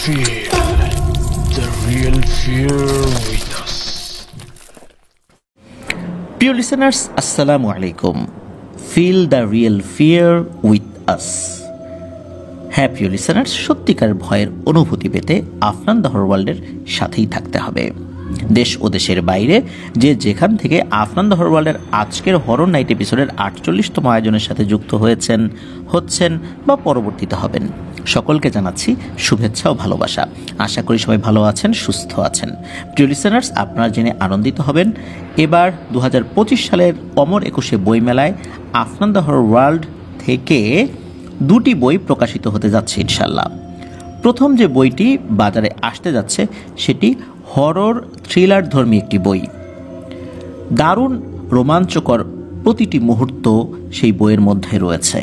Feel the real fear with us. প্রিয় listeners, আসসালামু আলাইকুম। Feel the real fear with us. হ্যাঁ প্রিয় লিসেনার্স, সত্যিকার ভয়ের অনুভূতি পেতে আফনান দ্য হরর ওয়ার্ল্ডের সাথেই থাকতে হবে। দেশ ও দেশের বাইরে যে যেখান থেকে আফনান দ্য হরর ওয়ার্ল্ডের আজকের হরর নাইট এপিসোডের 48তম আয়োজনের সাথে যুক্ত হচ্ছেন বা পরবর্তীতে হবেন, সকলকে জানাচ্ছি শুভেচ্ছা ও ভালোবাসা। আশা করি সবাই ভালো আছেন, সুস্থ আছেন। প্রিয় লিসেনার্স, আপনারা জেনে আনন্দিত হবেন, এবার 2025 সালের অমর 21 বইমেলায় আফনান দ্য হরর ওয়ার্ল্ড থেকে 2টি বই প্রকাশিত হতে যাচ্ছে ইনশাল্লাহ। প্রথম যে বইটি বাজারে আসতে যাচ্ছে সেটি হরর থ্রিলার ধর্মী একটি বই। দারুণ রোমাঞ্চকর প্রতিটি মুহূর্ত সেই বইয়ের মধ্যে রয়েছে।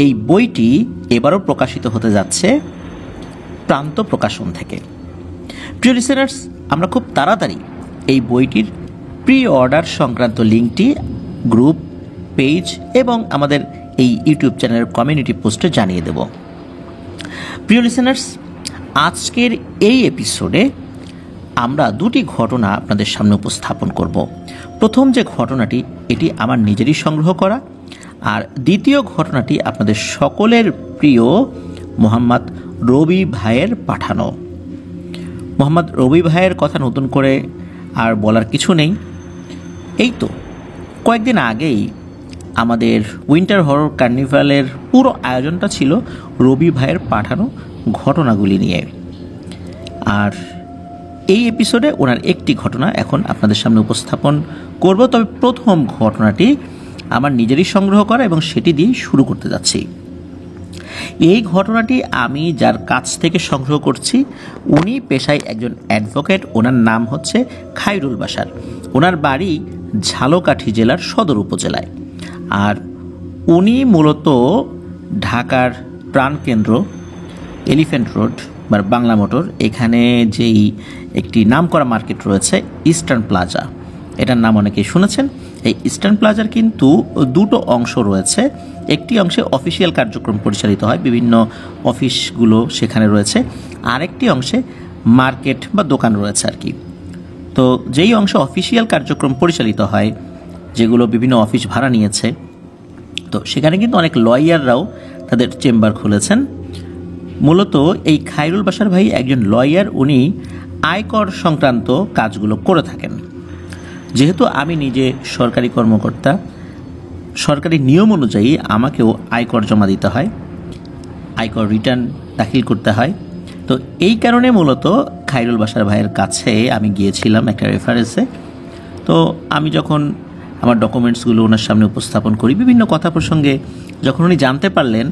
এই বইটি এবারও প্রকাশিত হতে যাচ্ছে প্রান্ত প্রকাশন থেকে। প্রিয় লিসেনার্স, আমরা খুব তাড়াতাড়ি এই বইটির প্রি অর্ডার সংক্রান্ত লিঙ্কটি গ্রুপ, পেজ এবং আমাদের এই ইউটিউব চ্যানেলের কমিউনিটি পোস্টে জানিয়ে দেব। প্রিয় লিসেনার্স, আজকের এই এপিসোডে আমরা 2টি ঘটনা আপনাদের সামনে উপস্থাপন করব। প্রথম যে ঘটনাটি, এটি আমার নিজেরই সংগ্রহ করা, আর দ্বিতীয় ঘটনাটি আপনাদের সকলের প্রিয় মোহাম্মদ রবি ভাইয়ের পাঠানো। মোহাম্মদ রবি ভাইয়ের কথা নতুন করে আর বলার কিছু নেই। এই তো কয়েকদিন আগেই আমাদের উইন্টার হরর কার্নিভালের পুরো আয়োজনটা ছিল রবি ভাইয়ের পাঠানো ঘটনাগুলি নিয়ে। আর এই এপিসোডে ওনার একটি ঘটনা এখন আপনাদের সামনে উপস্থাপন করব। তবে প্রথম ঘটনাটি আমার নিজেরই সংগ্রহ করা এবং সেটি দিয়ে শুরু করতে যাচ্ছি। এই ঘটনাটি আমি যার কাছ থেকে সংগ্রহ করছি, উনি পেশায় একজন অ্যাডভোকেট। ওনার নাম হচ্ছে খায়রুল বাশার। ওনার বাড়ি ঝালকাঠি জেলার সদর উপজেলায়। আর উনি মূলত ঢাকার প্রাণকেন্দ্র এলিফ্যান্ট রোড বা বাংলা মোটর, এখানে যেই একটি নামকরা মার্কেট রয়েছে ইস্টার্ন প্লাজা, এটার নাম অনেকেই শুনেছেন। এই ইস্টার্ন প্লাজার কিন্তু 2টো অংশ রয়েছে। একটি অংশে অফিসিয়াল কার্যক্রম পরিচালিত হয়, বিভিন্ন অফিসগুলো সেখানে রয়েছে। আরেকটি অংশে মার্কেট বা দোকান রয়েছে আর কি। তো যেই অংশে অফিসিয়াল কার্যক্রম পরিচালিত হয়, যেগুলো বিভিন্ন অফিস ভাড়া নিয়েছে, তো সেখানে কিন্তু অনেক লয়াররাও তাদের চেম্বার খুলেছেন। মূলত এই খায়রুল বাশার ভাই একজন লয়ার। উনি আয়কর সংক্রান্ত কাজগুলো করে থাকেন। যেহেতু আমি নিজে সরকারি কর্মকর্তা, সরকারি নিয়ম অনুযায়ী আমাকেও আয়কর জমা দিতে হয়, আয়কর রিটার্ন দাখিল করতে হয়। তো এই কারণে মূলত খায়রুল বাশার ভাইয়ের কাছে আমি গিয়েছিলাম একটা রেফারেন্সে। তো আমি যখন আমার ডকুমেন্টসগুলো ওনার সামনে উপস্থাপন করি, বিভিন্ন কথা প্রসঙ্গে যখন উনি জানতে পারলেন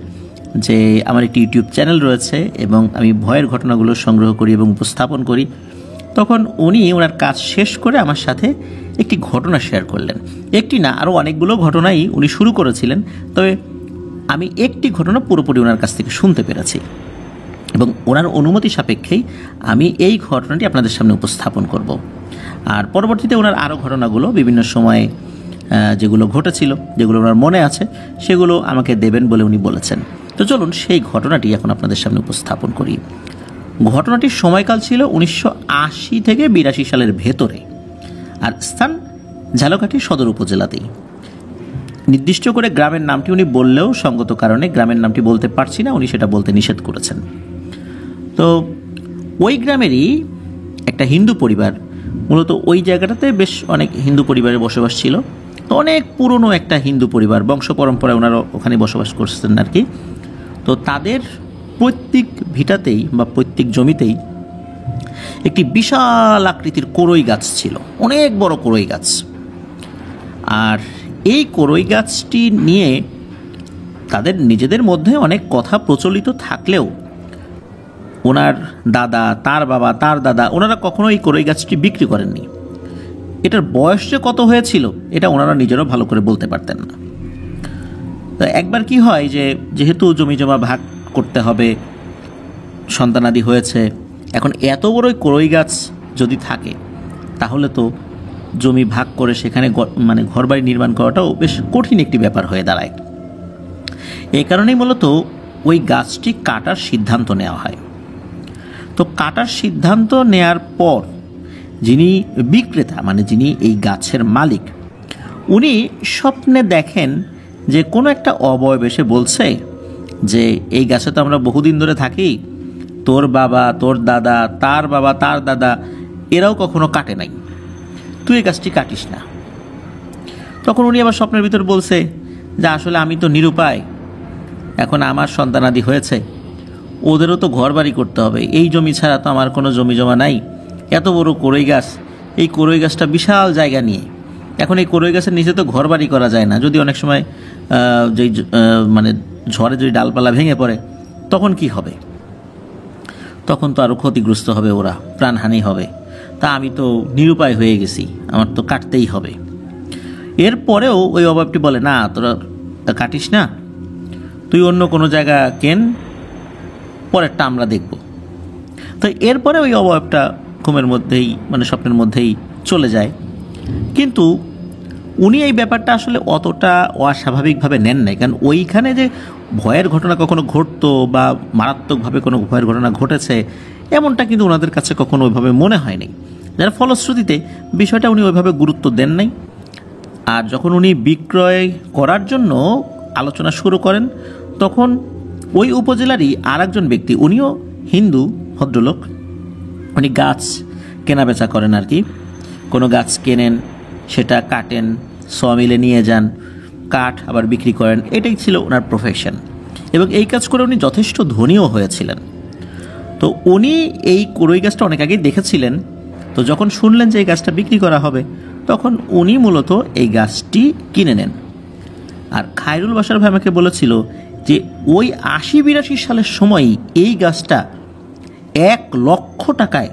যে আমার একটি ইউটিউব চ্যানেল রয়েছে এবং আমি ভয়ের ঘটনাগুলো সংগ্রহ করি এবং উপস্থাপন করি, তখন উনি ওনার কাজ শেষ করে আমার সাথে একটি ঘটনা শেয়ার করলেন। একটি না, আরও অনেকগুলো ঘটনাই উনি শুরু করেছিলেন। তবে আমি একটি ঘটনা পুরোপুরি ওনার কাছ থেকে শুনতে পেরেছি এবং ওনার অনুমতি সাপেক্ষেই আমি এই ঘটনাটি আপনাদের সামনে উপস্থাপন করব। আর পরবর্তীতে ওনার আরও ঘটনাগুলো বিভিন্ন সময়ে যেগুলো ঘটেছিল, যেগুলো ওনার মনে আছে, সেগুলো আমাকে দেবেন বলে উনি বলেছেন। তো চলুন সেই ঘটনাটি এখন আপনাদের সামনে উপস্থাপন করি। ঘটনাটির সময়কাল ছিল 1980 থেকে 82 সালের ভেতরে, আর স্থান ঝালকাঠি সদর উপজেলাতেই। নির্দিষ্ট করে গ্রামের নামটি উনি বললেও সঙ্গত কারণে গ্রামের নামটি বলতে পারছি না, উনি সেটা বলতে নিষেধ করেছেন। তো ওই গ্রামেরই একটা হিন্দু পরিবার, মূলত ওই জায়গাটাতে বেশ অনেক হিন্দু পরিবারের বসবাস ছিল। তো অনেক পুরনো একটা হিন্দু পরিবার, বংশ পরম্পরায় ওনারা ওখানে বসবাস করছেন আর কি। তো তাদের প্রত্যেক ভিটাতেই বা প্রত্যেক জমিতেই একটি বিশাল আকৃতির কোরই গাছ ছিল, অনেক বড় কোরই গাছ। আর এই কোরই গাছটি নিয়ে তাদের নিজেদের মধ্যে অনেক কথা প্রচলিত থাকলেও ওনার দাদা, তার বাবা, তার দাদা, ওনারা কখনো এই কোরই গাছটি বিক্রি করেননি। এটার বয়স যে কত হয়েছিল এটা ওনারা নিজেরাও ভালো করে বলতে পারতেন না। তো একবার কি হয় যে, যেহেতু জমি জমা ভাগ করতে হবে, সন্তানাদি হয়েছে, এখন এত বড় কোরই গাছ যদি থাকে তাহলে তো জমি ভাগ করে সেখানে ঘরবাড়ি নির্মাণ করাটাও বেশ কঠিন একটি ব্যাপার হয়ে দাঁড়ায়। এই কারণেই মূলত ওই গাছটি কাটার সিদ্ধান্ত নেওয়া হয়। তো কাটার সিদ্ধান্ত নেয়ার পর যিনি বিক্রেতা মানে যিনি এই গাছের মালিক, উনি স্বপ্নে দেখেন যে কোনো একটা অবয়ব এসে বলছে যে এই গাছে তো আমরা বহুদিন ধরে থাকি, তোর বাবা, তোর দাদা, তার বাবা, তার দাদা এরাও কখনো কাটে নাই, তুই এই গাছটি কাটিস না। তখন উনি আবার স্বপ্নের ভিতর বলছে যে আসলে আমি তো নিরুপায়, এখন আমার সন্তানাদি হয়েছে, ওদেরও তো ঘর বাড়ি করতে হবে, এই জমি ছাড়া তো আমার কোনো জমি জমা নাই, এত বড় কড়ই গাছ, এই কড়ই গাছটা বিশাল জায়গা নিয়ে, এখন এই কড়ই গাছের নিচে তো ঘর বাড়ি করা যায় না, যদি অনেক সময় যেই মানে ঝড়ে যদি ডালপালা ভেঙে পড়ে তখন কি হবে, তখন তো আরও ক্ষতিগ্রস্ত হবে, ওরা প্রাণহানি হবে, তা আমি তো নিরুপায় হয়ে গেছি, আমার তো কাটতেই হবে। এরপরেও ওই অভাবটি বলে না, তোরা কাটিস না, তুই অন্য কোনো জায়গা কেন, পরেরটা আমরা দেখব। তো এরপরে ওই অভাবটা ঘুমের মধ্যেই মানে স্বপ্নের মধ্যেই চলে যায়। কিন্তু উনি এই ব্যাপারটা আসলে অতটা অস্বাভাবিকভাবে নেন নাই, কারণ ওইখানে যে ভয়ের ঘটনা কখনো ঘটতো বা মারাত্মকভাবে কোনো ভয়ের ঘটনা ঘটেছে এমনটা কিন্তু ওনাদের কাছে কখনো ওইভাবে মনে হয়নি, যার ফলশ্রুতিতে বিষয়টা উনি ওইভাবে গুরুত্ব দেন নাই। আর যখন উনি বিক্রয় করার জন্য আলোচনা শুরু করেন তখন ওই উপজেলারই আর একজন ব্যক্তি, উনিও হিন্দু ভদ্রলোক, উনি গাছ কেনাবেচা করেন আর কি, কোনো গাছ কেনেন, সেটা কাটেন, সমিলে নিয়ে যান, কাঠ আবার বিক্রি করেন, এটাই ছিল ওনার প্রফেশন এবং এই কাজ করে উনি যথেষ্ট ধনীও হয়েছিলেন। তো উনি এই কড়ই গাছটা অনেক আগেই দেখেছিলেন, তো যখন শুনলেন যে এই গাছটা বিক্রি করা হবে তখন উনি মূলত এই গাছটি কিনে নেন। আর খায়রুল বাশার ভাই আমাকে বলেছিল যে ওই ৮০-৮২ সালের সময়ই এই গাছটা ১ লক্ষ টাকায়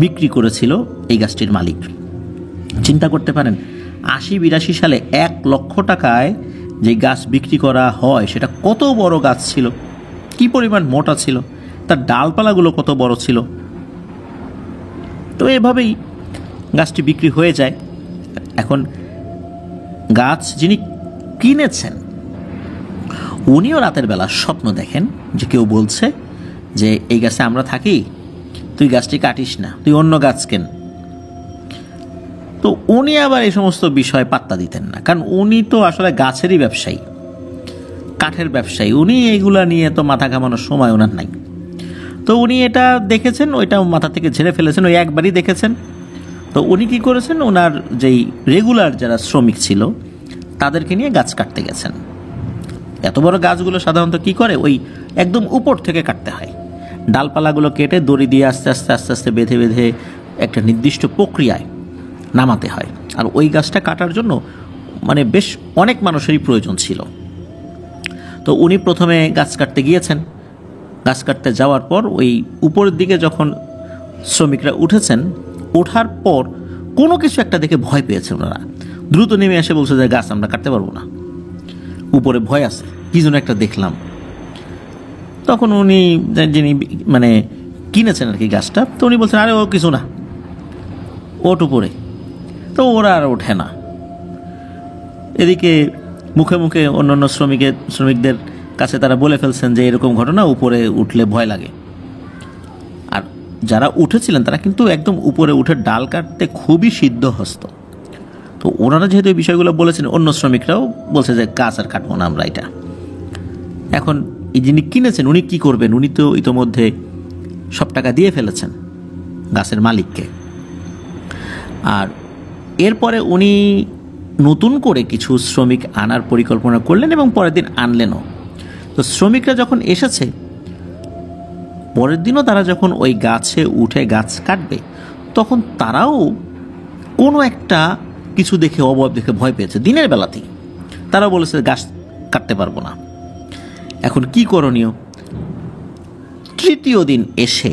বিক্রি করেছিল এই গাছটির মালিক। চিন্তা করতে পারেন ৮০-৮২ সালে ১ লক্ষ টাকায় যে গাছ বিক্রি করা হয় সেটা কত বড় গাছ ছিল, কি পরিমাণ মোটা ছিল, তার ডালপালাগুলো কত বড় ছিল। তো এভাবেই গাছটি বিক্রি হয়ে যায়। এখন গাছ যিনি কিনেছেন উনিও রাতের বেলা স্বপ্ন দেখেন যে কেউ বলছে যে এই গাছে আমরা থাকি, তুই গাছটি কাটিস না, তুই অন্য গাছ কেন। তো উনি আবার এই সমস্ত বিষয় পাত্তা দিতেন না, কারণ উনি তো আসলে গাছেরই ব্যবসায়ী, কাঠের ব্যবসায়ী, উনি এইগুলা নিয়ে তো মাথা ঘামানোর সময় ওনার নাই। তো উনি এটা দেখেছেন, ওইটা মাথা থেকে ঝেড়ে ফেলেছেন, ওই একবারই দেখেছেন। তো উনি কী করেছেন, ওনার যেই রেগুলার যারা শ্রমিক ছিল তাদেরকে নিয়ে গাছ কাটতে গেছেন। এত বড় গাছগুলো সাধারণত কি করে, ওই একদম উপর থেকে কাটতে হয়, ডালপালাগুলো কেটে দড়ি দিয়ে আস্তে আস্তে আস্তে আস্তে বেঁধে বেঁধে একটা নির্দিষ্ট প্রক্রিয়ায় নামাতে হয়। আর ওই গাছটা কাটার জন্য মানে বেশ অনেক মানুষেরই প্রয়োজন ছিল। তো উনি প্রথমে গাছ কাটতে গিয়েছেন, গাছ কাটতে যাওয়ার পর ওই উপরের দিকে যখন শ্রমিকরা উঠেছেন, ওঠার পর কোনো কিছু একটা দেখে ভয় পেয়েছেন ওনারা, দ্রুত নেমে এসে বলছে যে গাছ আমরা কাটতে পারবো না, উপরে ভয় আছে, কি যেন একটা দেখলাম। তখন উনি যিনি মানে কিনেছেন আর কি গাছটা, তো উনি বলছেন আরে ও কিছু না, ওট উপরে। তো ওরা আর ওঠে না। এদিকে মুখে মুখে অন্যান্য শ্রমিকদের কাছে তারা বলে ফেলছেন যে এরকম ঘটনা, উপরে উঠলে ভয় লাগে। আর যারা উঠেছিলেন তারা কিন্তু একদম উপরে উঠে ডাল কাটতে খুবই সিদ্ধহস্ত। তো ওনারা যেহেতু এই বিষয়গুলো বলেছেন, অন্য শ্রমিকরাও বলছে যে গাছ আর কাটবো না আমরা এটা। এখন এই যিনি কিনেছেন উনি কি করবেন, উনি তো ইতোমধ্যে সব টাকা দিয়ে ফেলেছেন গাছের মালিককে। আর এরপরে উনি নতুন করে কিছু শ্রমিক আনার পরিকল্পনা করলেন এবং পরের দিন আনলেনও। তো শ্রমিকরা যখন এসেছে, পরের দিনও তারা যখন ওই গাছে উঠে গাছ কাটবে তখন তারাও কোনো একটা কিছু দেখে, অভাব দেখে ভয় পেয়েছে দিনের বেলাতেই। তারা বলেছে গাছ কাটতে পারবো না। এখন কি করণীয়? তৃতীয় দিন এসে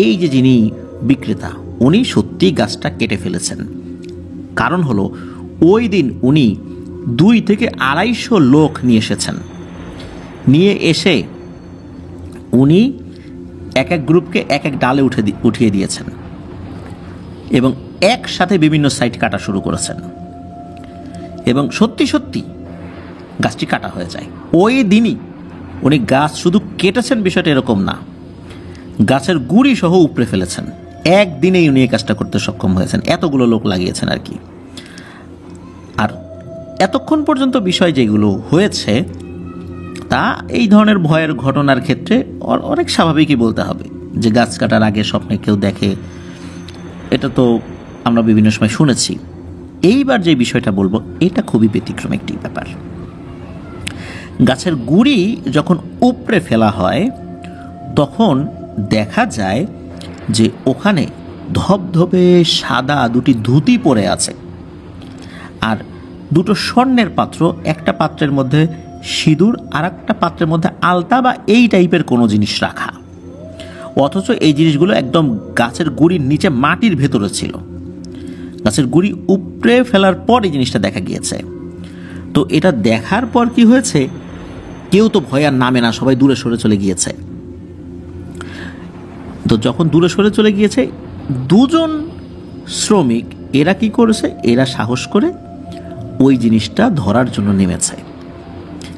এই যে যিনি বিক্রেতা উনি সত্যি গাছটা কেটে ফেলেছেন। কারণ হলো ওই দিন উনি 2 থেকে 250 লোক নিয়ে এসেছেন। নিয়ে এসে উনি এক এক গ্রুপকে এক এক ডালে উঠিয়ে দিয়েছেন এবং একসাথে বিভিন্ন সাইট কাটা শুরু করেছেন এবং সত্যি সত্যি গাছটি কাটা হয়ে যায়। ওই দিনই উনি গাছ শুধু কেটেছেন বিষয়টা এরকম না, গাছের গুড়ি সহ উপড়ে ফেলেছেন। একদিনেই উনি এই কাজটা করতে সক্ষম হয়েছেন, এতগুলো লোক লাগিয়েছেন আর কি। আর এতক্ষণ পর্যন্ত বিষয় যেগুলো হয়েছে তা এই ধরনের ভয়ের ঘটনার ক্ষেত্রে অনেক স্বাভাবিকই বলতে হবে, যে গাছ কাটার আগে স্বপ্নে কেউ দেখে, এটা তো আমরা বিভিন্ন সময় শুনেছি। এইবার যে বিষয়টা বলবো এটা খুবই ব্যতিক্রম একটি ব্যাপার। গাছের গুড়ি যখন উপড়ে ফেলা হয় তখন দেখা যায় যে ওখানে ধবধবে সাদা দুটি ধুতি পড়ে আছে, আর দুটো স্বর্ণের পাত্র, একটা পাত্রের মধ্যে সিঁদুর আর একটা পাত্রের মধ্যে আলতা বা এই টাইপের কোনো জিনিস রাখা। অথচ এই জিনিসগুলো একদম গাছের গুড়ির নিচে মাটির ভেতরে ছিল। গাছের গুড়ি উপড়ে ফেলার পর এই জিনিসটা দেখা গিয়েছে। তো এটা দেখার পর কি হয়েছে, কেউ তো ভয় আর নামে না, সবাই দূরে সরে চলে গিয়েছে। তো যখন দূরে সরে চলে গিয়েছে, দুজন শ্রমিক এরা কি করেছে, এরা সাহস করে ওই জিনিসটা ধরার জন্য নেমেছে।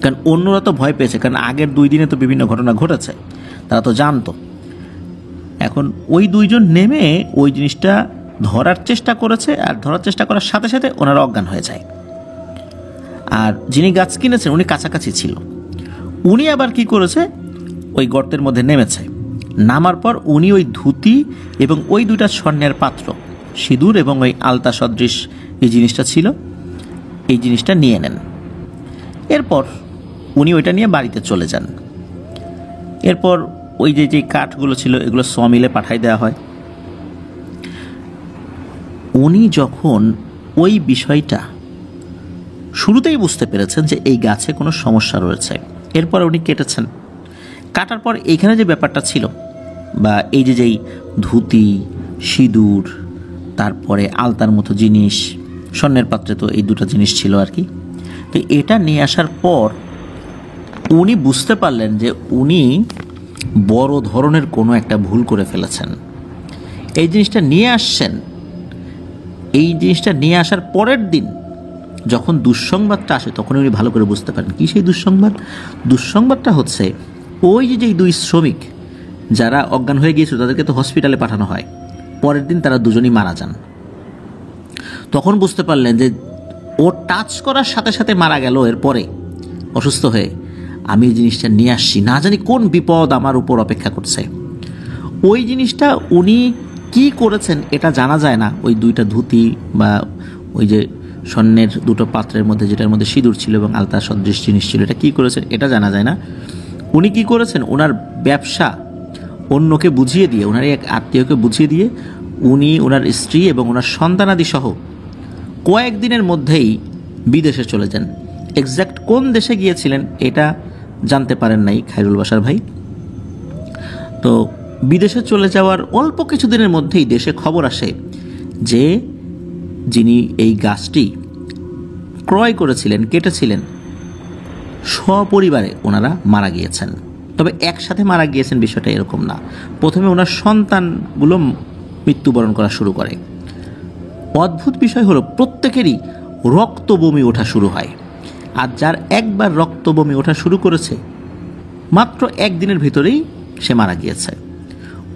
কারণ অন্যরা তো ভয় পেয়েছে, কারণ আগের 2 দিনে তো বিভিন্ন ঘটনা ঘটেছে, তারা তো জানতো। এখন ওই 2 জন নেমে ওই জিনিসটা ধরার চেষ্টা করেছে, আর ধরার চেষ্টা করার সাথে সাথে ওনারা অজ্ঞান হয়ে যায়। আর যিনি গাছ কিনেছেন উনি কাছাকাছি ছিল, উনি আবার কি করেছে, ওই গর্তের মধ্যে নেমেছে। নামার পর উনি ওই ধুতি এবং ওই 2টা স্বর্ণের পাত্র, সিঁদুর এবং ওই আলতা সদৃশ এই জিনিসটা ছিল, এই জিনিসটা নিয়ে নেন। এরপর উনি ওইটা নিয়ে বাড়িতে চলে যান। এরপর ওই যে কাঠগুলো ছিল এগুলো সমিলে পাঠাই দেওয়া হয়। উনি যখন ওই বিষয়টা শুরুতেই বুঝতে পেরেছেন যে এই গাছে কোনো সমস্যা রয়েছে, এরপর উনি কেটেছেন। কাটার পর এইখানে যে ব্যাপারটা ছিল, বা এই যেই ধুতি, সিঁদুর, তারপরে আলতার মতো জিনিস, স্বর্ণের পাত্রে তো এই 2টা জিনিস ছিল আর কি। তো এটা নিয়ে আসার পর উনি বুঝতে পারলেন যে উনি বড় ধরনের কোনো একটা ভুল করে ফেলেছেন। এই জিনিসটা নিয়ে আসছেন, এই জিনিসটা নিয়ে আসার পরের দিন যখন দুঃসংবাদটা আসে তখন উনি ভালো করে বুঝতে পারেন কি সেই দুঃসংবাদ। দুঃসংবাদটা হচ্ছে ওই যে 2 শ্রমিক যারা অজ্ঞান হয়ে গিয়েছিল তাদেরকে তো হসপিটালে পাঠানো হয়, পরের দিন তারা দুজনই মারা যান। তখন বুঝতে পারলেন যে ও টাচ করার সাথে সাথে মারা গেল, এরপরে অসুস্থ হয়ে আমি এই জিনিসটা নিয়ে আসছি, না জানি কোন বিপদ আমার উপর অপেক্ষা করছে। ওই জিনিসটা উনি কি করেছেন এটা জানা যায় না। ওই 2টা ধুতি বা ওই যে স্বর্ণের 2টো পাত্রের মধ্যে যেটার মধ্যে সিঁদুর ছিল এবং আলতা সদৃশ জিনিস ছিল, এটা কি করেছেন এটা জানা যায় না। উনি কি করেছেন, ওনার ব্যবসা অন্যকে বুঝিয়ে দিয়ে, ওনার এক আত্মীয়কে বুঝিয়ে দিয়ে উনি ওনার স্ত্রী এবং ওনার সন্তানাদি সহ কয়েকদিনের মধ্যেই বিদেশে চলে যান। এক্স্যাক্ট কোন দেশে গিয়েছিলেন এটা জানতে পারেন নাই খায়রুল বাশার ভাই। তো বিদেশে চলে যাওয়ার অল্প কিছুদিনের মধ্যেই দেশে খবর আসে যে যিনি এই গাছটি ক্রয় করেছিলেন, কেটেছিলেন, সপরিবারে ওনারা মারা গিয়েছেন। তবে একসাথে মারা গিয়েছেন বিষয়টা এরকম না, প্রথমে ওনার সন্তানগুলো মৃত্যুবরণ করা শুরু করে। অদ্ভুত বিষয় হলো প্রত্যেকেরই রক্ত বমি ওঠা শুরু হয়, আর যার একবার রক্ত বমি ওঠা শুরু করেছে মাত্র 1 দিনের ভিতরেই সে মারা গিয়েছে।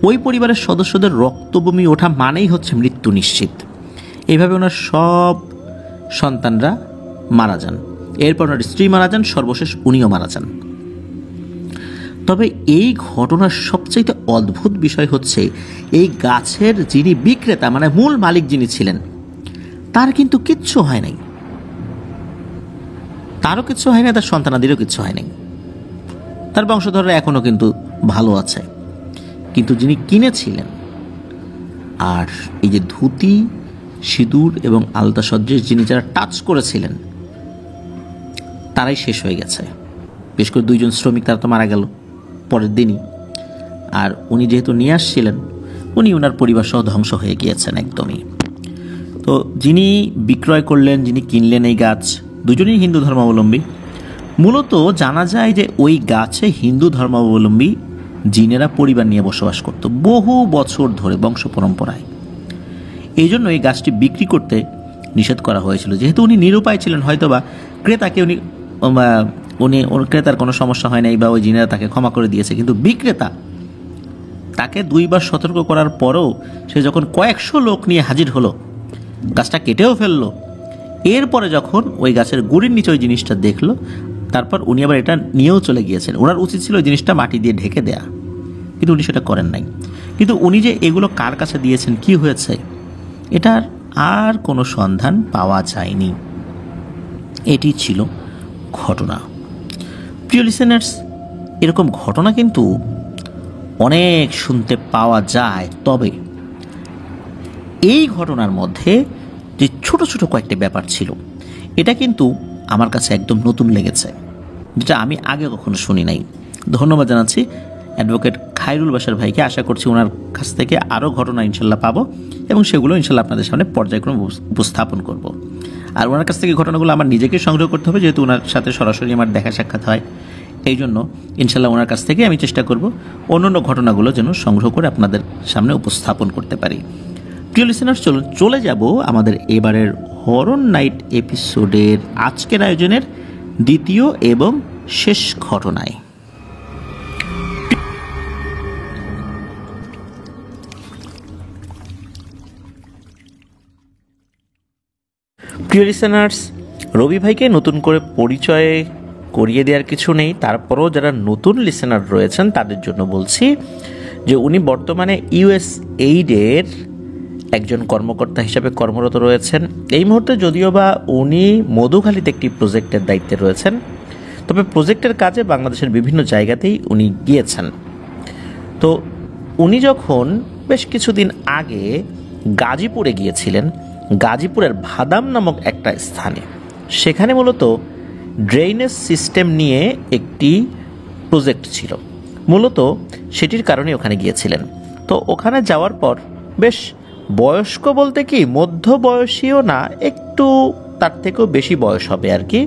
ওই পরিবারের সদস্যদের রক্ত বমি ওঠা মানেই হচ্ছে মৃত্যু নিশ্চিত। এইভাবে ওনার সব সন্তানরা মারা যান, এরপর ওনার স্ত্রী মারা যান, সর্বশেষ উনিও মারা যান। তবে এই ঘটনার সবচেয়ে অদ্ভুত বিষয় হচ্ছে এই গাছের যিনি বিক্রেতা, মানে মূল মালিক যিনি ছিলেন, তার কিন্তু কিচ্ছু হয় নাই, তারও কিচ্ছু হয় না, তার সন্তানাদেরও কিচ্ছু হয় নাই, তার বংশধররা এখনো কিন্তু ভালো আছে। কিন্তু যিনি কিনেছিলেন আর এই যে ধুতি, সিঁদুর এবং আলতা সদৃশ যিনি যারা টাচ করেছিলেন তারাই শেষ হয়ে গেছে। বিশেষ করে 2 জন শ্রমিক, তারা তো মারা গেল পরের দিনই। আর উনি যেহেতু নিয়ে আসছিলেন, উনি ওনার পরিবার সহ ধ্বংস হয়ে গিয়েছেন একদমই। তো যিনি বিক্রয় করলেন, যিনি কিনলেন এই গাছ, দুজনেই হিন্দু ধর্মাবলম্বী। মূলত জানা যায় যে ওই গাছে হিন্দু ধর্মাবলম্বী জিনেরা পরিবার নিয়ে বসবাস করত বহু বছর ধরে, বংশ পরম্পরায়। এই জন্য এই গাছটি বিক্রি করতে নিষেধ করা হয়েছিল। যেহেতু উনি নিরুপায় ছিলেন, হয়তোবা ক্রেতাকে ক্রেতার কোনো সমস্যা হয় নাই বা ওই জিনেরা তাকে ক্ষমা করে দিয়েছে, কিন্তু বিক্রেতা তাকে 2 বার সতর্ক করার পরেও সে যখন কয়েকশো লোক নিয়ে হাজির হলো, গাছটা কেটেও ফেললো, এরপরে যখন ওই গাছের গুড়ির নিচে ওই জিনিসটা দেখলো, তারপর উনি আবার এটা নিয়েও চলে গিয়েছেন। ওনার উচিত ছিল ওই জিনিসটা মাটি দিয়ে ঢেকে দেয়া, কিন্তু উনি সেটা করেন নাই। কিন্তু উনি যে এগুলো কার কাছে দিয়েছেন, কি হয়েছে, এটার আর কোনো সন্ধান পাওয়া যায়নি। এটি ছিল ঘটনা। প্রিয় লিসেনার্স, এরকম ঘটনা কিন্তু অনেক শুনতে পাওয়া যায়, তবে এই ঘটনার মধ্যে যে ছোট ছোট কয়েকটি ব্যাপার ছিল, এটা কিন্তু আমার কাছে একদম নতুন লেগেছে, যেটা আমি আগে কখনো শুনি নাই। ধন্যবাদ জানাচ্ছি অ্যাডভোকেট খায়রুল বাশার ভাইকে। আশা করছি ওনার কাছ থেকে আরও ঘটনা ইনশাল্লাহ পাবো এবং সেগুলো ইনশাল্লাহ আপনাদের সামনে পর্যায়ক্রমে উপস্থাপন করব। আর ওনার কাছ থেকে ঘটনাগুলো আমার নিজেকে সংগ্রহ করতে হবে, যেহেতু ওনার সাথে সরাসরি আমার দেখা সাক্ষাৎ হয়। এই জন্য ইনশাল্লাহ ওনার কাছ থেকে আমি চেষ্টা করব অন্য ঘটনাগুলো যেন সংগ্রহ করে আপনাদের সামনে উপস্থাপন করতে পারি। প্রিয় লিসেনার্স, চলে যাব আমাদের এবারের হরর নাইট এপিসোডের আজকের আয়োজনের দ্বিতীয় এবং শেষ ঘটনায়। প্রিয় লিসেনার্স, রবি ভাইকে নতুন করে পরিচয় করিয়ে দেওয়ার কিছু নেই, তারপরও যারা নতুন লিসেনার রয়েছেন তাদের জন্য বলছি যে উনি বর্তমানে USAID-এর একজন কর্মকর্তা হিসাবে কর্মরত রয়েছেন। এই মুহূর্তে যদিও বা উনি মধুখালীতে একটি প্রজেক্টের দায়িত্বে রয়েছেন, তবে প্রজেক্টের কাজে বাংলাদেশের বিভিন্ন জায়গাতেই উনি গিয়েছেন। তো উনি যখন বেশ কিছুদিন আগে গাজীপুরে গিয়েছিলেন, গাজীপুরের ভাদাম নামক একটা স্থানে, সেখানে মূলত ড্রেনেজ সিস্টেম নিয়ে একটি প্রজেক্ট ছিল, মূলত সেটির কারণে ওখানে গিয়েছিলেন। তো ওখানে যাওয়ার পর বেশ বয়স্ক বলতে কি মধ্যবয়সীও না, একটু তার থেকেও বেশি বয়স হবে আর কি,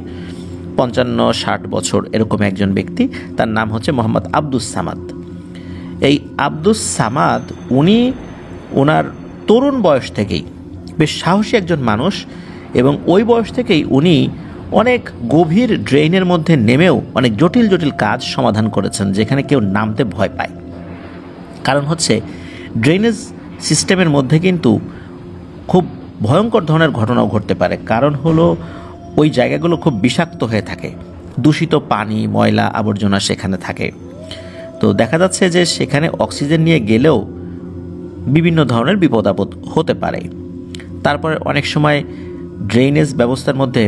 55-60 বছর এরকম একজন ব্যক্তি, তার নাম হচ্ছে মোহাম্মদ আব্দুস সামাদ। এই আব্দুস সামাদ উনি ওনার তরুণ বয়স থেকেই বেশ সাহসী একজন মানুষ, এবং ওই বয়স থেকেই উনি অনেক গভীর ড্রেনের মধ্যে নেমেও অনেক জটিল জটিল কাজ সমাধান করেছেন, যেখানে কেউ নামতে ভয় পায়। কারণ হচ্ছে ড্রেনেজ সিস্টেমের মধ্যে কিন্তু খুব ভয়ঙ্কর ধরনের ঘটনাও ঘটতে পারে। কারণ হলো ওই জায়গাগুলো খুব বিষাক্ত হয়ে থাকে, দূষিত পানি, ময়লা, আবর্জনা সেখানে থাকে। তো দেখা যাচ্ছে যে সেখানে অক্সিজেন নিয়ে গেলেও বিভিন্ন ধরনের বিপদ আপদ হতে পারে। তারপরে অনেক সময় ড্রেনেজ ব্যবস্থার মধ্যে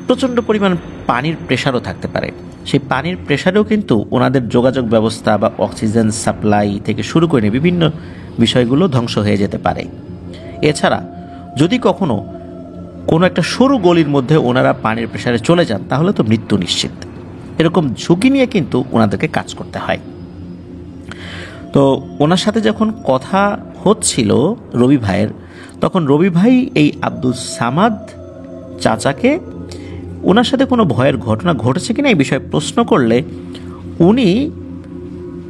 প্রচণ্ড পরিমাণ পানির প্রেশারও থাকতে পারে। সেই পানির প্রেশারেও কিন্তু ওনাদের যোগাযোগ ব্যবস্থা বা অক্সিজেন সাপ্লাই থেকে শুরু করে বিভিন্ন বিষয়গুলো ধ্বংস হয়ে যেতে পারে। এছাড়া যদি কখনো কোনো একটা সরু গলির মধ্যে ওনারা পানির প্রেশারে চলে যান, তাহলে তো মৃত্যু নিশ্চিত। এরকম ঝুঁকি নিয়ে কিন্তু ওনাদেরকে কাজ করতে হয়। তো ওনার সাথে যখন কথা হচ্ছিল রবি ভাইয়ের, তখন রবি ভাই এই আব্দুস সামাদ চাচাকে ওনার সাথে কোনো ভয়ের ঘটনা ঘটেছে কিনা এই বিষয়ে প্রশ্ন করলে উনি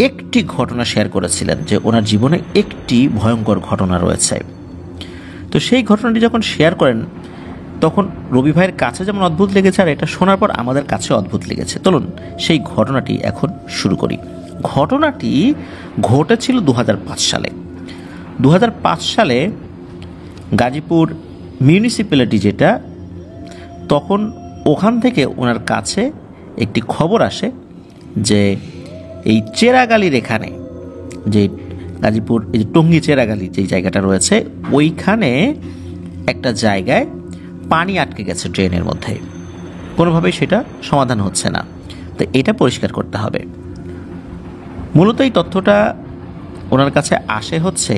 একটি ঘটনা শেয়ার করেছিলেন, যে ওনার জীবনে একটি ভয়ঙ্কর ঘটনা রয়েছে। তো সেই ঘটনাটি যখন শেয়ার করেন, তখন রবি ভাইয়ের কাছে যেমন অদ্ভুত লেগেছে, আর এটা শোনার পর আমাদের কাছে অদ্ভুত লেগেছে। চলুন সেই ঘটনাটি এখন শুরু করি। ঘটনাটি ঘটেছিল 2005 সালে। 2005 সালে গাজীপুর মিউনিসিপ্যালিটি যেটা, তখন ওখান থেকে ওনার কাছে একটি খবর আসে যে এই চেরাগালির এখানে, যে গাজীপুর এই যে টঙ্গী চেরাগালি যে জায়গাটা রয়েছে, ওইখানে একটা জায়গায় পানি আটকে গেছে ড্রেনের মধ্যে, কোনোভাবেই সেটা সমাধান হচ্ছে না। তো এটা পরিষ্কার করতে হবে। মূলত এই তথ্যটা ওনার কাছে আসে হচ্ছে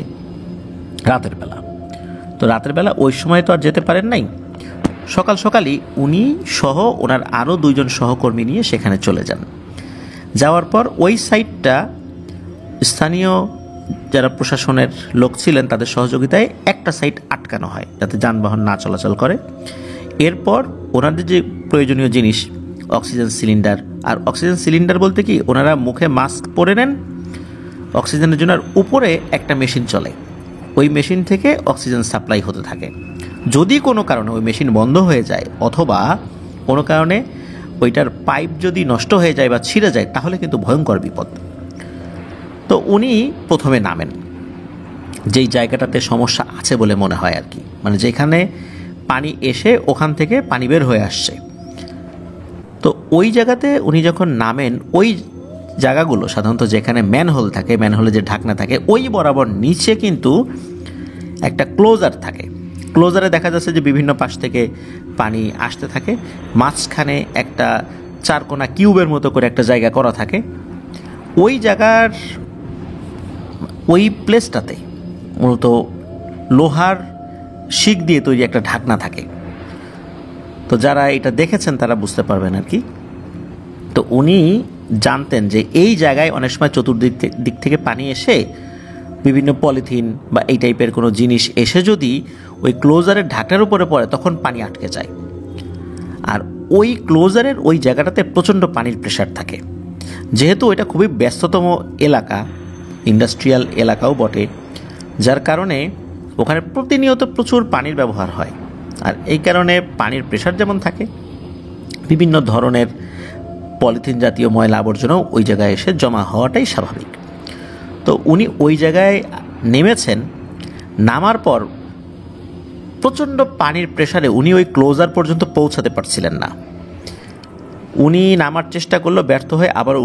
রাতের বেলা। তো রাতের বেলা ওই সময় তো আর যেতে পারেন নাই, সকাল সকালই উনি সহ ওনার আরও 2 জন সহকর্মী নিয়ে সেখানে চলে যান। যাওয়ার পর ওই সাইটটা স্থানীয় যারা প্রশাসনের লোক ছিলেন তাদের সহযোগিতায় একটা সাইট আটকানো হয়, যাতে যানবাহন না চলাচল করে। এরপর ওনাদের যে প্রয়োজনীয় জিনিস, অক্সিজেন সিলিন্ডার, আর অক্সিজেন সিলিন্ডার বলতে কি, ওনারা মুখে মাস্ক পরে নেন অক্সিজেনের জন্য, আর উপরে একটা মেশিন চলে, ওই মেশিন থেকে অক্সিজেন সাপ্লাই হতে থাকে। যদি কোনো কারণে ওই মেশিন বন্ধ হয়ে যায়, অথবা কোনো কারণে ওইটার পাইপ যদি নষ্ট হয়ে যায় বা ছিঁড়ে যায়, তাহলে কিন্তু ভয়ঙ্কর বিপদ। তো উনি প্রথমে নামেন যেই জায়গাটাতে সমস্যা আছে বলে মনে হয় আর কি, মানে যেখানে পানি এসে ওখান থেকে পানি বের হয়ে আসছে। তো ওই জায়গাতে উনি যখন নামেন, ওই জায়গাগুলো সাধারণত যেখানে ম্যানহোল থাকে, ম্যানহোলে যে ঢাকনা থাকে, ওই বরাবর নিচে কিন্তু একটা ক্লোজার থাকে। ক্লোজারে দেখা যাচ্ছে যে বিভিন্ন পাশ থেকে পানি আসতে থাকে, মাঝখানে একটা চারকোনা কিউবের মতো করে একটা জায়গা করা থাকে। ওই জায়গার ওই প্লেসটাতে মূলত লোহার শিক দিয়ে তৈরি একটা ঢাকনা থাকে। তো যারা এটা দেখেছেন তারা বুঝতে পারবেন আর কি। তো উনি জানতেন যে এই জায়গায় অনেক সময় চতুর্দিক দিক থেকে পানি এসে বিভিন্ন পলিথিন বা এই টাইপের কোনো জিনিস এসে যদি ওই ক্লোজারের ঢাকনার উপরে পড়ে তখন পানি আটকে যায়। আর ওই ক্লোজারের ওই জায়গাটাতে প্রচণ্ড পানির প্রেশার থাকে। যেহেতু এটা খুবই ব্যস্ততম এলাকা, ইন্ডাস্ট্রিয়াল এলাকাও বটে, যার কারণে ওখানে প্রতিনিয়ত প্রচুর পানির ব্যবহার হয়। আর এই কারণে পানির প্রেশার যেমন থাকে, বিভিন্ন ধরনের পলিথিন জাতীয় ময়লা আবর্জনাও ওই জায়গায় এসে জমা হওয়াটাই স্বাভাবিক। তো উনি ওই জায়গায় নেমেছেন। নামার পর প্রচণ্ড পানির প্রেশারে উনি ওই ক্লোজার পর্যন্ত পৌঁছাতে পারছিলেন না। উনি নামার চেষ্টা করলো, ব্যর্থ হয়ে আবারও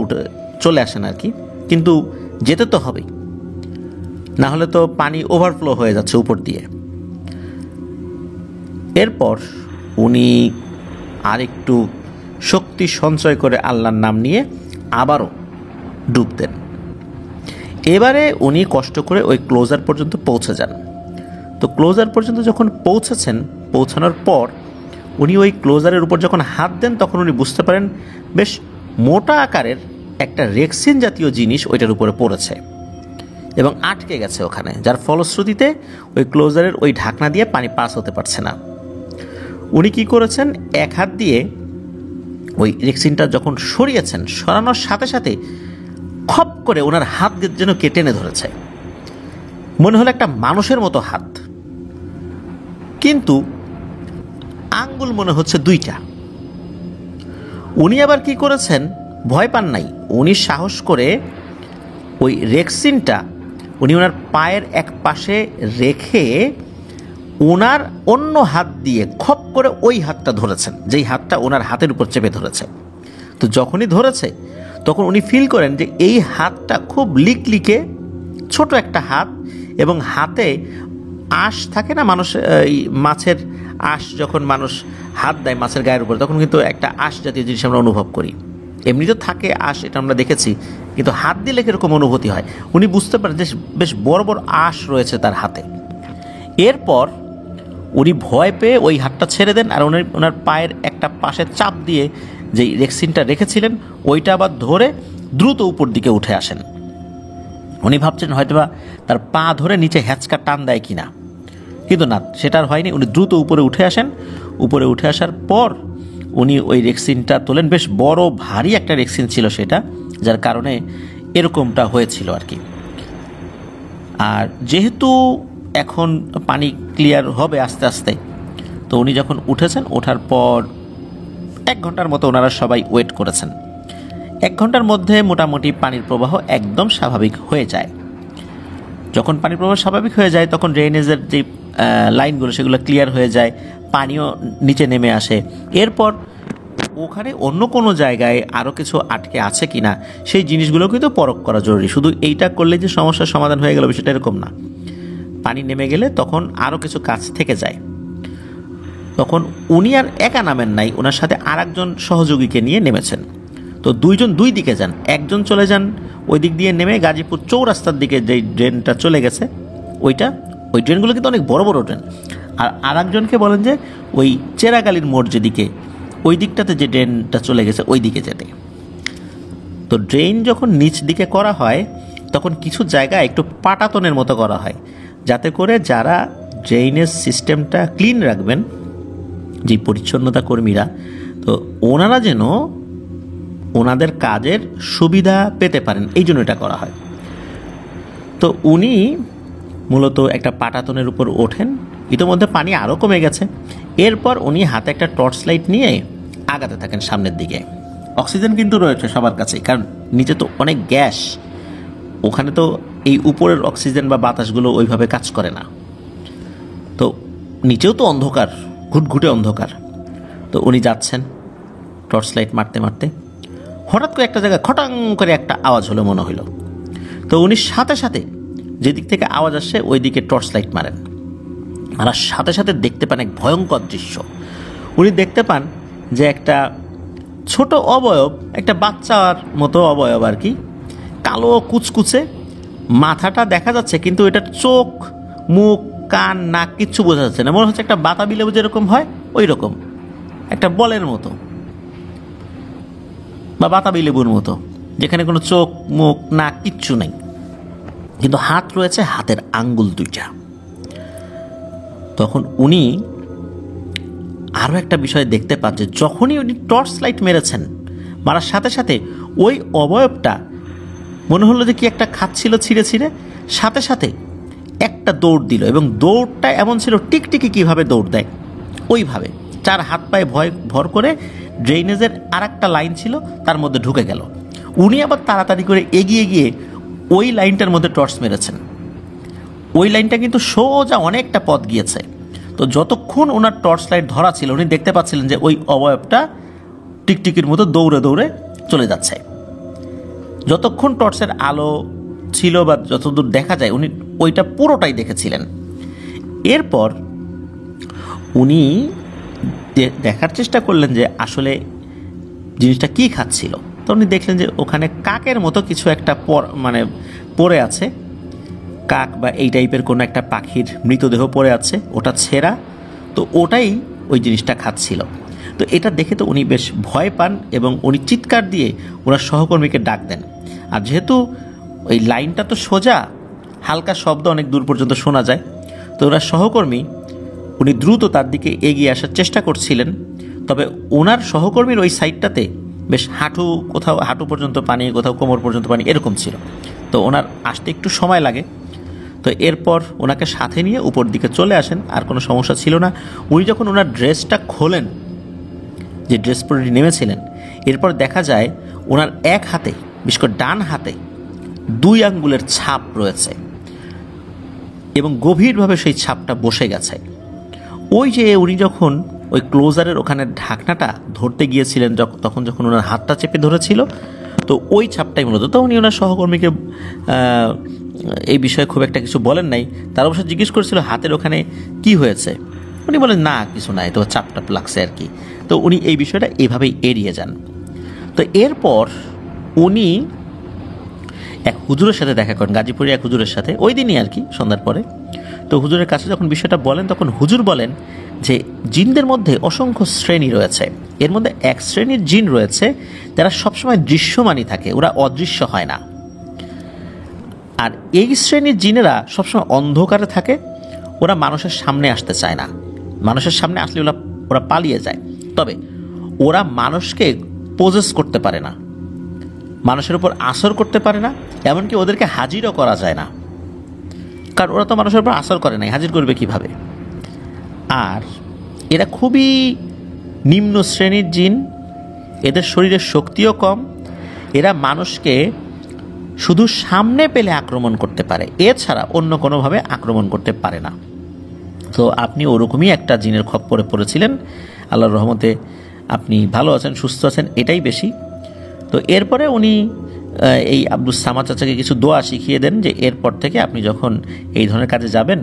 চলে আসেন আর কি। কিন্তু যেতে তো হবেই, না হলে তো পানি ওভারফ্লো হয়ে যাচ্ছে উপর দিয়ে। এরপর উনি আরেকটু শক্তি সঞ্চয় করে আল্লাহর নাম নিয়ে আবারও ডুব দেন। এবারে উনি কষ্ট করে ওই ক্লোজার পর্যন্ত পৌঁছে যান। তো ক্লোজার পর্যন্ত যখন পৌঁছানোর পর উনি ওই ক্লোজারের উপর যখন হাত দেন, তখন উনি বুঝতে পারেন বেশ মোটা আকারের একটা রেক্সিন জাতীয় জিনিস ওইটার উপরে পড়েছে এবং আটকে গেছে ওখানে, যার ফলশ্রুতিতে ওই ক্লোজারের ওই ঢাকনা দিয়ে পানি পাস হতে পারছে না। উনি কি করেছেন, এক হাত দিয়ে ওই রেক্সিনটা যখন সরিয়েছেন, সরানোর সাথে সাথে খপ করে ওনার হাত যেন টেনে ধরেছে। মনে হলো একটা মানুষের মতো হাত, কিন্তু আঙ্গুল মনে হচ্ছে দুইটা। উনি আবার কি করেছেন, ভয় পান নাই। উনি সাহস করে ওই রেক্সিনটা উনি ওনার পায়ের এক পাশে রেখে ওনার অন্য হাত দিয়ে খপ করে ওই হাতটা ধরেছেন, যেই হাতটা ওনার হাতের উপর চেপে ধরেছে। তো যখনই ধরেছে তখন উনি ফিল করেন যে এই হাতটা খুব লিকলিকে ছোট একটা হাত, এবং হাতে আঁশ থাকে না, মানুষ মাছের আঁশ যখন মানুষ হাত দেয় মাছের গায়ের উপর, তখন কিন্তু একটা আঁশ জাতীয় জিনিস আমরা অনুভব করি। এমনি তো থাকে আঁশ, এটা আমরা দেখেছি, কিন্তু হাত দিলে কীরকম অনুভূতি হয় উনি বুঝতে পারেন যে বেশ বড় বড় আঁশ রয়েছে তার হাতে। এরপর উনি ভয় পেয়ে ওই হাতটা ছেড়ে দেন, আর ওনার পায়ের একটা পাশে চাপ দিয়ে যেই রেক্সিনটা রেখেছিলেন ওইটা আবার ধরে দ্রুত উপর দিকে উঠে আসেন। উনি ভাবছেন হয়তোবা তার পা ধরে নিচে হ্যাঁচকা টান দেয় কিনা, কিন্তু না, সেটা আর হয়নি। উনি দ্রুত উপরে উঠে আসেন। উপরে উঠে আসার পর উনি ওই রেক্সিনটা তোলেন। বেশ বড় ভারী একটা রেক্সিন ছিল সেটা, যার কারণে এরকমটা হয়েছিল আর কি। আর যেহেতু এখন পানি ক্লিয়ার হবে আস্তে আস্তে, তো উনি যখন উঠেছেন, ওঠার পর 1 ঘন্টার মতো ওনারা সবাই ওয়েট করেছেন। 1 ঘন্টার মধ্যে মোটামুটি পানির প্রবাহ একদম স্বাভাবিক হয়ে যায়। যখন পানির প্রবাহ স্বাভাবিক হয়ে যায় তখন ড্রেনেজের যে লাইনগুলো সেগুলো ক্লিয়ার হয়ে যায়, পানিও নিচে নেমে আসে। এরপর ওখানে অন্য কোনো জায়গায় আরও কিছু আটকে আছে কিনা সেই জিনিসগুলো কিন্তু পরখ করা জরুরি। শুধু এইটা করলে যে সমস্যার সমাধান হয়ে গেল বিষয়টা এরকম না। পানি নেমে গেলে তখন আরও কিছু কাজ থেকে যায়। তখন উনি আর একা নামেন নাই, ওনার সাথে আরেকজন সহযোগীকে নিয়ে নেমেছেন। তো দুইজন দুই দিকে যান। একজন চলে যান ওই দিক দিয়ে নেমে গাজীপুর চৌরাস্তার দিকে যেই ড্রেনটা চলে গেছে ওই ড্রেনগুলো কিন্তু অনেক বড় বড় ড্রেন। আর আরেকজনকে বলেন যে ওই চেরাগালির মোড় যেদিকে, ওই দিকটাতে যে ড্রেনটা চলে গেছে ওই দিকে যেতে। তো ড্রেন যখন নিচ দিকে করা হয় তখন কিছু জায়গা একটু পাটাতনের মতো করা হয়, যাতে করে যারা ড্রেনেজ সিস্টেমটা ক্লিন রাখবেন, যে পরিচ্ছন্নতা কর্মীরা, তো ওনারা যেন ওনাদের কাজের সুবিধা পেতে পারেন, এই জন্য এটা করা হয়। তো উনি মূলত একটা পাটাতনের উপর ওঠেন। ইতিমধ্যে পানি আরও কমে গেছে। এরপর উনি হাতে একটা টর্চ লাইট নিয়ে আগাতে থাকেন সামনের দিকে। অক্সিজেন কিন্তু রয়েছে সবার কাছে, কারণ নিচে তো অনেক গ্যাস, ওখানে তো এই উপরের অক্সিজেন বা বাতাসগুলো ওইভাবে কাজ করে না, তো নিচেও তো অন্ধকার, ঘুটঘুটে অন্ধকার। তো উনি যাচ্ছেন টর্চ লাইট মারতে মারতে, হঠাৎ করে একটা জায়গায় খটাং করে একটা আওয়াজ হলো মনে হলো। তো উনি সাথে সাথে যেদিক থেকে আওয়াজ আসছে ওই দিকে টর্চ লাইট মারেন, আর সাথে সাথে দেখতে পান এক ভয়ঙ্কর দৃশ্য। উনি দেখতে পান যে একটা ছোট অবয়ব, একটা বাচ্চার মতো অবয়ব আর কি, কালো কুচকুচে, মাথাটা দেখা যাচ্ছে কিন্তু এটার চোখ, মুখ, কান, নাক কিচ্ছু বোঝা যাচ্ছে না। মনে হচ্ছে একটা বাতাবি লেবু যেরকম হয় ওই রকম একটা বলের মতো বা বাতাবি লেবুর মতো, যেখানে কোনো চোখ, মুখ, নাক কিচ্ছু নেই, কিন্তু হাত রয়েছে, হাতের আঙ্গুল দুইটা। তখন উনি আরও একটা বিষয় দেখতে পান যে যখনই উনি টর্চ লাইট মেরেছেন, মারার সাথে সাথে ওই অবয়বটা মনে হলো যে কি একটা খাচ্ছিল ছিঁড়ে ছিঁড়ে, সাথে সাথে একটা দৌড় দিল, এবং দৌড়টা এমন ছিল টিকটিকি কীভাবে দৌড় দেয় ওইভাবে, চার হাত পায়ে ভর করে ড্রেনেজের আর একটা লাইন ছিল তার মধ্যে ঢুকে গেল। উনি আবার তাড়াতাড়ি করে এগিয়ে গিয়ে ওই লাইনটার মধ্যে টর্চ মেরেছেন। ওই লাইনটা কিন্তু সোজা অনেকটা পথ গিয়েছে। তো যতক্ষণ ওনার টর্চ লাইট ধরা ছিল উনি দেখতে পাচ্ছিলেন যে ওই অবয়বটা টিকটিকির মতো দৌড়ে দৌড়ে চলে যাচ্ছে। যতক্ষণ টর্চের আলো ছিল বা যতদূর দেখা যায় উনি ওইটা পুরোটাই দেখেছিলেন। এরপর উনি দেখার চেষ্টা করলেন যে আসলে জিনিসটা কি খাচ্ছিল। তো উনি দেখলেন যে ওখানে কাকের মতো কিছু একটা পড়ে আছে, কাক বা এই টাইপের কোনো একটা পাখির মৃতদেহ পড়ে আছে, ওটা ছেঁড়া, তো ওটাই ওই জিনিসটা খাচ্ছিল। তো এটা দেখে তো উনি বেশ ভয় পান এবং উনি চিৎকার দিয়ে ওনার সহকর্মীকে ডাক দেন। আর যেহেতু ওই লাইনটা তো সোজা, হালকা শব্দ অনেক দূর পর্যন্ত শোনা যায়, তো ওনার সহকর্মী উনি দ্রুত তার দিকে এগিয়ে আসার চেষ্টা করছিলেন। তবে ওনার সহকর্মীর ওই সাইডটাতে বেশ কোথাও হাঁটু পর্যন্ত পানি, কোথাও কোমর পর্যন্ত পানি, এরকম ছিল। তো ওনার আসতে একটু সময় লাগে। তো এরপর ওনাকে সাথে নিয়ে উপর দিকে চলে আসেন, আর কোনো সমস্যা ছিল না। উনি যখন ওনার ড্রেসটা খোলেন, যে ড্রেস পরে নেমেছিলেন, এরপর দেখা যায় ওনার এক হাতে, বিশেষ করে ডান হাতে 2 আঙ্গুলের ছাপ রয়েছে এবং গভীরভাবে সেই ছাপটা বসে গেছে। ওই যে উনি যখন ওই ক্লোজারের ওখানে ঢাকনাটা ধরতে গিয়েছিলেন, তখন যখন ওনার হাতটা চেপে ধরেছিল, তো ওই ছাপটাই মূলত। তো উনি ওনার সহকর্মীকে এই বিষয়ে খুব একটা কিছু বলেন নাই। তার অবশ্য জিজ্ঞেস করেছিল হাতের ওখানে কি হয়েছে, উনি বলেন না কিছু নাই, তো চাপটাপ লাগছে আর কি। তো উনি এই বিষয়টা এভাবেই এড়িয়ে যান। তো এরপর উনি এক হুজুরের সাথে দেখা করেন, গাজীপুরে এক হুজুরের সাথে, ওই দিনই আর কি সন্ধ্যার পরে। তো হুজুরের কাছে যখন বিষয়টা বলেন, তখন হুজুর বলেন যে জিনদের মধ্যে অসংখ্য শ্রেণী রয়েছে, এর মধ্যে এক শ্রেণীর জিন রয়েছে যারা সবসময় দৃশ্যমানই থাকে, ওরা অদৃশ্য হয় না। আর এই শ্রেণীর জিনেরা সবসময় অন্ধকারে থাকে, ওরা মানুষের সামনে আসতে চায় না, মানুষের সামনে আসলে ওরা পালিয়ে যায়। তবে ওরা মানুষকে পোজেস করতে পারে না, মানুষের উপর আসর করতে পারে না, এমনকি ওদেরকে হাজিরও করা যায় না, কারণ ওরা তো মানুষের উপর আসর করে নাই, হাজির করবে কিভাবে। আর এরা খুবই নিম্ন শ্রেণীর জিন, এদের শরীরের শক্তিও কম, এরা মানুষকে শুধু সামনে পেলে আক্রমণ করতে পারে, এছাড়া অন্য কোনোভাবে আক্রমণ করতে পারে না। তো আপনি ওরকমই একটা জিনের খপ্পরে পড়েছিলেন, আল্লাহর রহমতে আপনি ভালো আছেন, সুস্থ আছেন, এটাই বেশি। তো এরপরে উনি এই আব্দুস সামাদ চাচাকে কিছু দোয়া শিখিয়ে দেন যে এরপর থেকে আপনি যখন এই ধরনের কাজে যাবেন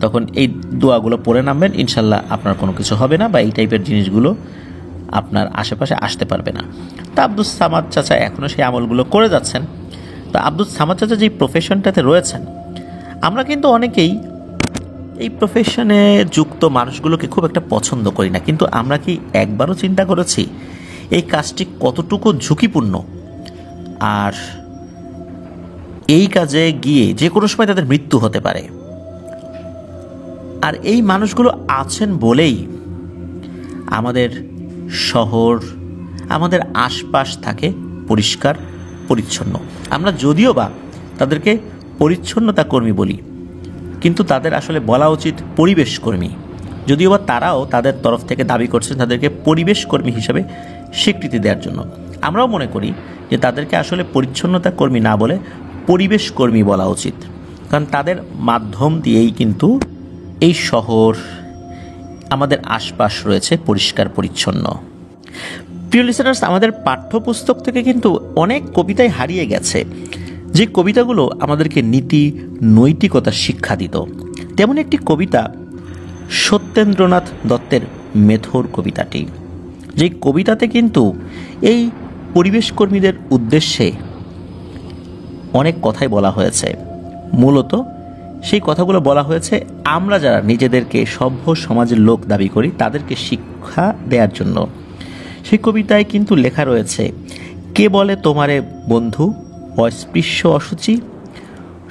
তখন এই দোয়াগুলো পড়ে নামবেন, ইনশাল্লাহ আপনার কোনো কিছু হবে না বা এই টাইপের জিনিসগুলো আপনার আশেপাশে আসতে পারবে না। তা আব্দুস সামাদ চাচা এখনও সেই আমলগুলো করে যাচ্ছেন। তা আব্দুস সামাদ চাচা যেই প্রফেশনটাতে রয়েছেন, আমরা কিন্তু অনেকেই এই প্রফেশনে যুক্ত মানুষগুলোকে খুব একটা পছন্দ করি না, কিন্তু আমরা কি একবারও চিন্তা করেছি এই কাজটি কতটুকু ঝুঁকিপূর্ণ, আর এই কাজে গিয়ে যে কোনো সময় তাদের মৃত্যু হতে পারে। আর এই মানুষগুলো আছেন বলেই আমাদের শহর, আমাদের আশপাশ থাকে পরিষ্কার পরিচ্ছন্ন। আমরা যদিও বা তাদেরকে পরিচ্ছন্নতা কর্মী বলি, কিন্তু তাদের আসলে বলা উচিত পরিবেশ কর্মী, যদিও বা তারাও তাদের তরফ থেকে দাবি করছেন তাদেরকে পরিবেশ কর্মী হিসেবে স্বীকৃতি দেওয়ার জন্য। আমরাও মনে করি যে তাদেরকে আসলে পরিচ্ছন্নতা কর্মী না বলে পরিবেশ কর্মী বলা উচিত, কারণ তাদের মাধ্যম দিয়েই কিন্তু এই শহর, আমাদের আশপাশ রয়েছে পরিষ্কার পরিচ্ছন্ন। প্রিয় লিসেনার্স, আমাদের পাঠ্যপুস্তক থেকে কিন্তু অনেক কবিতাই হারিয়ে গেছে, যে কবিতাগুলো আমাদেরকে নীতি নৈতিকতা শিক্ষা দিত। তেমন একটি কবিতা সত্যেন্দ্রনাথ দত্তের মেথর কবিতাটি, যেই কবিতাতে কিন্তু এই পরিবেশ কর্মীদের উদ্দেশ্যে অনেক কথাই বলা হয়েছে। মূলত সেই কথাগুলো বলা হয়েছে আমরা যারা নিজেদেরকে সভ্য সমাজের লোক দাবি করি তাদেরকে শিক্ষা দেওয়ার জন্য। সেই কবিতায় কিন্তু লেখা রয়েছে, কে বলে তোমারে বন্ধু অস্পৃশ্য অসুচি,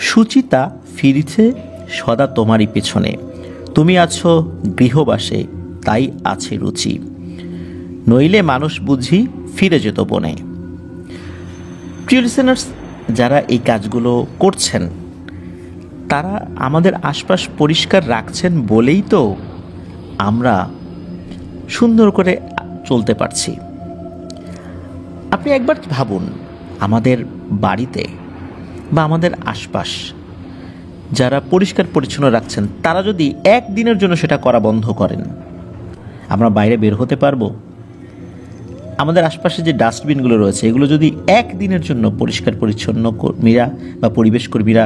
সুচিতা ফিরিছে সদা তোমারই পেছনে, তুমি আছো গৃহবাসে তাই আছে রুচি, নইলে মানুষ বুঝি ফিরে যেত বনে। প্রিয় লিসেনার্স, যারা এই কাজগুলো করছেন তারা আমাদের আশপাশ পরিষ্কার রাখছেন বলেই তো আমরা সুন্দর করে চলতে পারছি। আপনি একবার ভাবুন, আমাদের বাড়িতে বা আমাদের আশপাশ যারা পরিষ্কার পরিচ্ছন্ন রাখছেন তারা যদি একদিনের জন্য সেটা করা বন্ধ করেন, আমরা বাইরে বের হতে পারবো? আমাদের আশপাশে যে ডাস্টবিনগুলো রয়েছে এগুলো যদি একদিনের জন্য পরিষ্কার পরিচ্ছন্ন কর্মীরা বা পরিবেশ কর্মীরা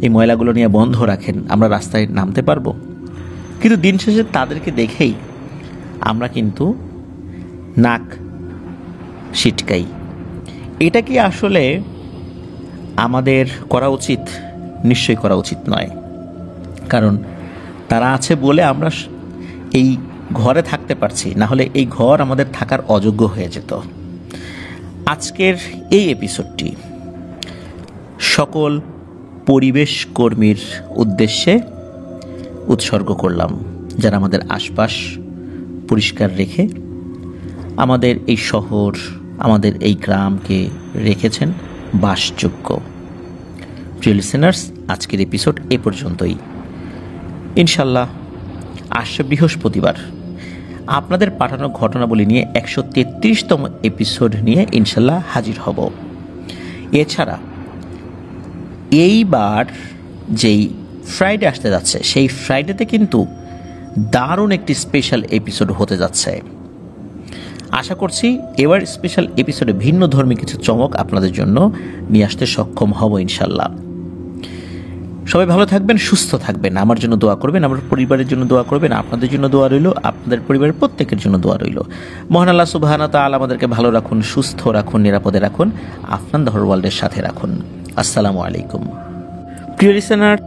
এই ময়লাগুলো নিয়ে বন্ধ রাখেন, আমরা রাস্তায় নামতে পারবো? কিন্তু দিন শেষে তাদেরকে দেখেই আমরা কিন্তু নাক ছিটকাই। এটা কি আসলে আমাদের করা উচিত? নিশ্চয়ই করা উচিত নয়, কারণ তারা আছে বলে আমরা এই ঘরে থাকতে পারছি, না হলে এই ঘর আমাদের থাকার অযোগ্য হয়ে যেত। আজকের এই এপিসোডটি সকল পরিবেশ কর্মীর উদ্দেশ্যে উৎসর্গ করলাম, যারা আমাদের আশপাশ পরিষ্কার রেখে আমাদের এই শহর, আমাদের এই গ্রামকে রেখেছেন বাসযোগ্য। প্রিয় লিসেনার্স, আজকের এপিসোড এ পর্যন্তই। ইনশাল্লাহ আসছে বৃহস্পতিবার আপনাদের পাঠানো ঘটনাবলী নিয়ে 133তম এপিসোড নিয়ে ইনশাল্লাহ হাজির হব। এছাড়া এইবার যেই ফ্রাইডে আসতে যাচ্ছে সেই ফ্রাইডেতে কিন্তু দারুণ একটি স্পেশাল এপিসোড হতে যাচ্ছে। আশা করছি এবার স্পেশাল এপিসোডে ভিন্ন ধর্মী কিছু চমক আপনাদের জন্য নিয়ে আসতে সক্ষম হব ইনশাল্লাহ। সবাই ভালো থাকবেন, সুস্থ থাকবেন, আমার জন্য দোয়া করবেন, আমার পরিবারের জন্য দোয়া করবেন, আপনাদের জন্য দোয়া রইল, আপনাদের পরিবারের প্রত্যেকের জন্য দোয়া রইল। মহান আল্লাহ সুবহানাহু ওয়া তাআলা আমাদেরকে ভালো রাখুন, সুস্থ রাখুন, নিরাপদে রাখুন, আফনান দহর ওয়ার্ল্ডের সাথে রাখুন। আসসালামু আলাইকুম। প্রিয় লিসেনার,